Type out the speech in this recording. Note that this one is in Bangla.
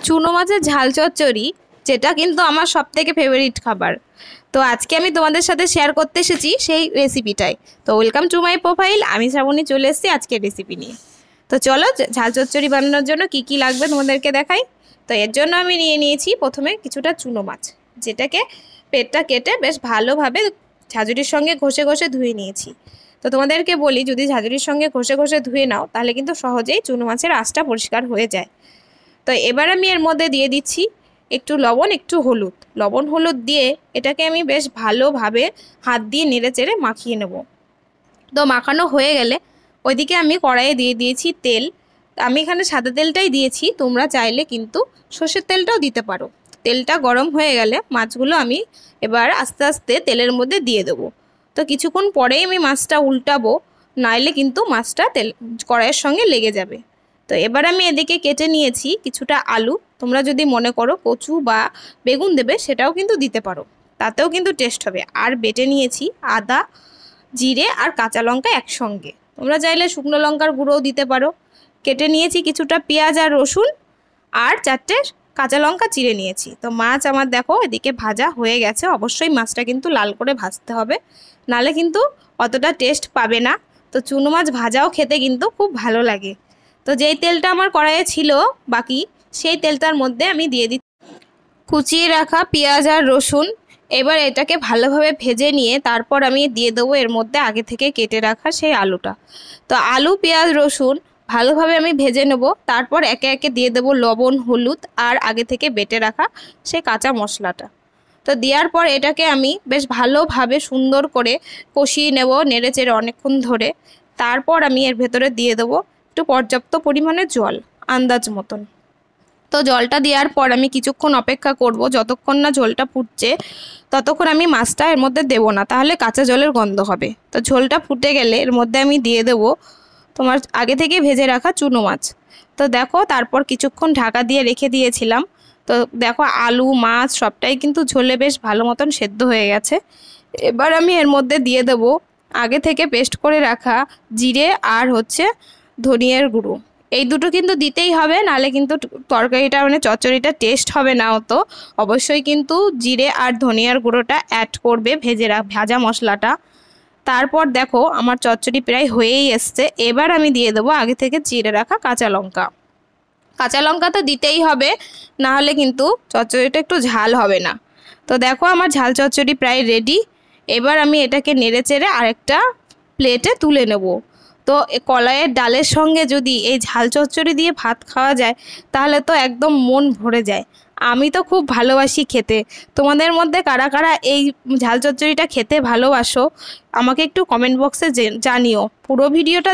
চুনো মাছের ঝাল চচ্চড়ি, যেটা কিন্তু আমার সবথেকে ফেভারিট খাবার। তো আজকে আমি তোমাদের সাথে শেয়ার করতে এসেছি সেই রেসিপিটাই। তো ওয়েলকাম টু মাই প্রোফাইল, আমি শ্রাবণী চলে এসেছি আজকের রেসিপি নিয়ে। তো চলো ঝাল চচ্চড়ি বানানোর জন্য কি কি লাগবে তোমাদেরকে দেখাই। তো এর জন্য আমি নিয়েছি প্রথমে কিছুটা চুনো মাছ, যেটাকে পেটটা কেটে বেশ ভালোভাবে ঝাঁঝরির সঙ্গে ঘষে ঘষে ধুয়ে নিয়েছি। তো তোমাদেরকে বলি, যদি ঝাঁঝরির সঙ্গে ঘষে ঘষে ধুয়ে নাও তাহলে কিন্তু সহজেই চুনো মাছের আঁশটা পরিষ্কার হয়ে যায়। তো এবার আমি এর মধ্যে দিয়ে দিচ্ছি একটু লবণ, একটু হলুদ। লবণ হলুদ দিয়ে এটাকে আমি বেশ ভালোভাবে হাত দিয়ে নেড়েচেড়ে মাখিয়ে নেব। তো মাখানো হয়ে গেলে ওইদিকে আমি কড়াইয়ে দিয়ে দিয়েছি তেল। আমি এখানে সাদা তেলটাই দিয়েছি, তোমরা চাইলে কিন্তু সর্ষের তেলটাও দিতে পারো। তেলটা গরম হয়ে গেলে মাছগুলো আমি এবার আস্তে আস্তে তেলের মধ্যে দিয়ে দেবো। তো কিছুক্ষণ পরেই আমি মাছটা উল্টাবো, নাইলে কিন্তু মাছটা কড়াইয়ের সঙ্গে লেগে যাবে। তো এবার আমি এদিকে কেটে নিয়েছি কিছুটা আলু। তোমরা যদি মনে করো কচু বা বেগুন দেবে সেটাও কিন্তু দিতে পারো, তাতেও কিন্তু টেস্ট হবে। আর বেটে নিয়েছি আদা, জিরে আর কাঁচা লঙ্কা একসঙ্গে। তোমরা চাইলে শুকনো লঙ্কার গুঁড়োও দিতে পারো। কেটে নিয়েছি কিছুটা পেঁয়াজ আর রসুন, আর 4টে কাঁচা লঙ্কা চিড়ে নিয়েছি। তো মাছ আমার দেখো এদিকে ভাজা হয়ে গেছে। অবশ্যই মাছটা কিন্তু লাল করে ভাজতে হবে, নালে কিন্তু অতটা টেস্ট পাবে না। তো চুনো মাছ ভাজাও খেতে কিন্তু খুব ভালো লাগে। তো যেই তেলটা আমার কড়াইয়ে ছিল বাকি, সেই তেলটার মধ্যে আমি দিয়ে দিচ্ছি কুচিয়ে রাখা পেঁয়াজ আর রসুন। এবার এটাকে ভালোভাবে ভেজে নিয়ে তারপর আমি দিয়ে দেবো এর মধ্যে আগে থেকে কেটে রাখা সেই আলুটা। তো আলু, পেঁয়াজ, রসুন ভালোভাবে আমি ভেজে নেব। তারপর একে একে দিয়ে দেবো লবণ, হলুদ আর আগে থেকে বেটে রাখা সেই কাঁচা মশলাটা। তো দেওয়ার পর এটাকে আমি বেশ ভালোভাবে সুন্দর করে কষিয়ে নেব নেড়েচেড়ে অনেকক্ষণ ধরে। তারপর আমি এর ভেতরে দিয়ে দেবো একটু পর্যাপ্ত পরিমাণে জল, আন্দাজ মতন। তো জলটা দেওয়ার পর আমি কিছুক্ষণ অপেক্ষা করব, যতক্ষণ না ঝোলটা ফুটছে ততক্ষণ আমি মাছটা এর মধ্যে দেবো না, তাহলে কাঁচা জলের গন্ধ হবে। তো ঝোলটা ফুটে গেলে এর মধ্যে আমি দিয়ে দেবো তোমার আগে থেকে ভেজে রাখা চুনো মাছ। তো দেখো তারপর কিছুক্ষণ ঢাকা দিয়ে রেখে দিয়েছিলাম। তো দেখো আলু, মাছ সবটাই কিন্তু ঝোলে বেশ ভালো মতন সেদ্ধ হয়ে গেছে। এবার আমি এর মধ্যে দিয়ে দেবো আগে থেকে পেস্ট করে রাখা জিরে আর ধনিয়ার গুঁড়ো। এই দুটো কিন্তু দিতেই হবে, নাহলে কিন্তু তরকারিটা চচ্চড়িটা টেস্ট হবে না অত। অবশ্যই কিন্তু জিরে আর ধনিয়ার গুঁড়োটা অ্যাড করবে ভাজা মশলাটা। তারপর দেখো আমার চচ্চড়ি প্রায় হয়েই এসছে। এবার আমি দিয়ে দেবো আগে থেকে চিড়ে রাখা কাঁচা লঙ্কা। কাঁচা লঙ্কা তো দিতেই হবে, না হলে কিন্তু চচ্চড়িটা একটু ঝাল হবে না। তো দেখো আমার ঝাল চচ্চড়ি প্রায় রেডি। এবার আমি এটাকে নেড়েচেড়ে আরেকটা প্লেটে তুলে নেব। তো কলাইয়ের ডালের সঙ্গে যদি এই ঝাল চচ্চড়ি দিয়ে ভাত খাওয়া যায় তাহলে তো একদম মন ভরে যায়। আমি তো খুব ভালোবাসি খেতে। তোমাদের মধ্যে কারা কারা এই ঝাল চচ্চড়িটা খেতে ভালোবাসো আমাকে একটু কমেন্ট বক্সে জানিও। পুরো ভিডিওটা